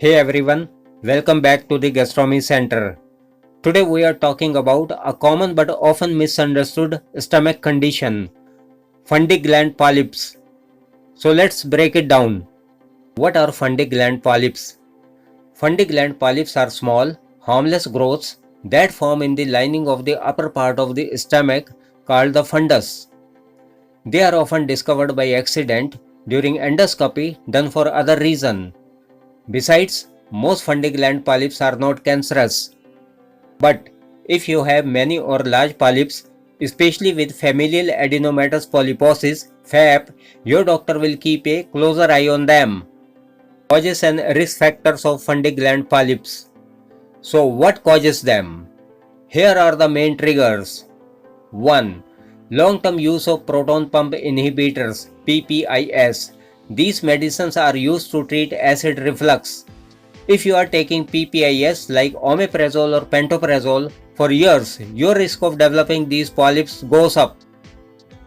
Hey everyone, welcome back to the Gastronomy Center. Today we are talking about a common but often misunderstood stomach condition, fundy gland polyps. So let's break it down. What are fundy gland polyps? Fundy gland polyps are small, harmless growths that form in the lining of the upper part of the stomach called the fundus. They are often discovered by accident during endoscopy done for other reason. Besides, most fundy gland polyps are not cancerous. But if you have many or large polyps, especially with familial adenomatous polyposis (FAP), your doctor will keep a closer eye on them. Causes and risk factors of fundy gland polyps. So what causes them? Here are the main triggers. 1. Long-term use of proton pump inhibitors (PPIs). These medicines are used to treat acid reflux. If you are taking PPIs like omeprazole or pantoprazole for years, your risk of developing these polyps goes up.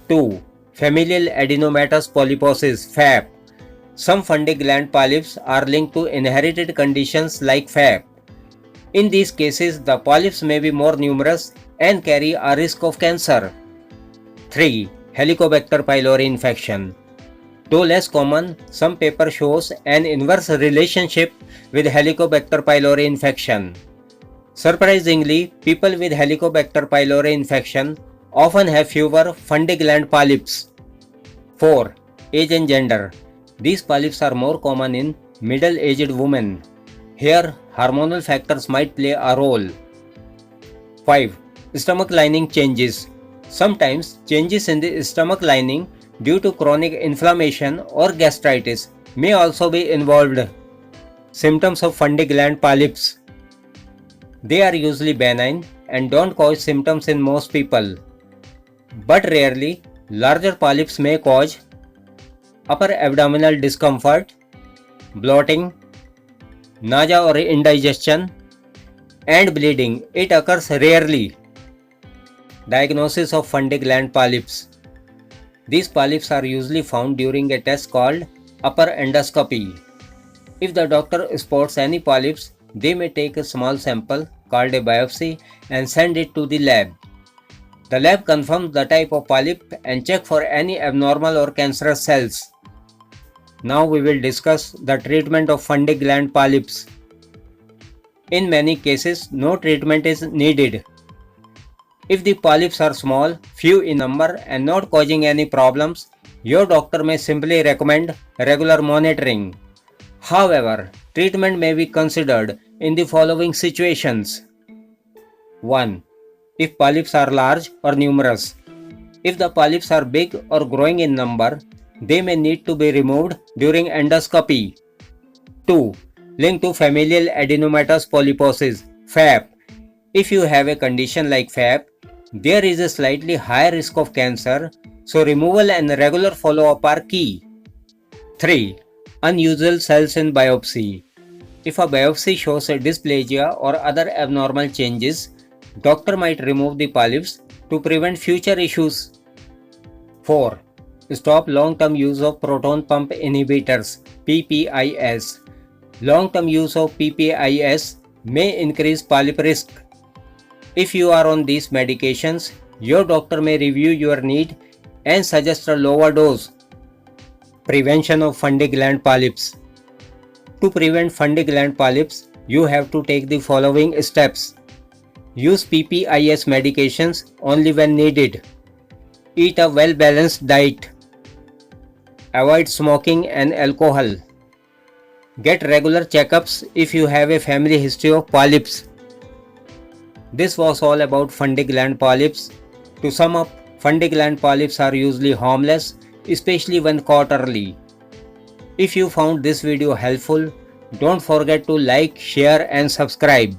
2. Familial adenomatous polyposis (FAP). Some fundy gland polyps are linked to inherited conditions like FAP. In these cases, the polyps may be more numerous and carry a risk of cancer. 3. Helicobacter pylori infection. Though less common, some paper shows an inverse relationship with Helicobacter pylori infection. Surprisingly, people with Helicobacter pylori infection often have fewer fundy gland polyps. 4. Age and gender. These polyps are more common in middle-aged women. Here, hormonal factors might play a role. 5. Stomach lining changes. Sometimes changes in the stomach lining due to chronic inflammation or gastritis may also be involved. Symptoms of fundy gland polyps. They are usually benign and don't cause symptoms in most people. But rarely, larger polyps may cause upper abdominal discomfort, bloating, nausea or indigestion, and bleeding. It occurs rarely. Diagnosis of fundy gland polyps. These polyps are usually found during a test called upper endoscopy. If the doctor spots any polyps, they may take a small sample called a biopsy and send it to the lab. The lab confirms the type of polyp and check for any abnormal or cancerous cells. Now we will discuss the treatment of fundy gland polyps. In many cases, no treatment is needed. If the polyps are small, few in number and not causing any problems, your doctor may simply recommend regular monitoring. However, treatment may be considered in the following situations. 1. If polyps are large or numerous. If the polyps are big or growing in number, they may need to be removed during endoscopy. 2. Linked to familial adenomatous polyposis (FAP). If you have a condition like FAP, there is a slightly higher risk of cancer, so removal and regular follow-up are key. 3. Unusual cells in biopsy. If a biopsy shows a dysplasia or other abnormal changes, doctor might remove the polyps to prevent future issues. 4. Stop long-term use of proton pump inhibitors (PPIs). Long-term use of PPIs may increase polyp risk. If you are on these medications, your doctor may review your need and suggest a lower dose. Prevention of fundy gland polyps. To prevent fundy gland polyps, you have to take the following steps. Use PPIs medications only when needed. Eat a well-balanced diet. Avoid smoking and alcohol. Get regular checkups if you have a family history of polyps. This was all about fundy gland polyps. To sum up, fundy gland polyps are usually harmless, especially when caught early. If you found this video helpful, don't forget to like, share and subscribe.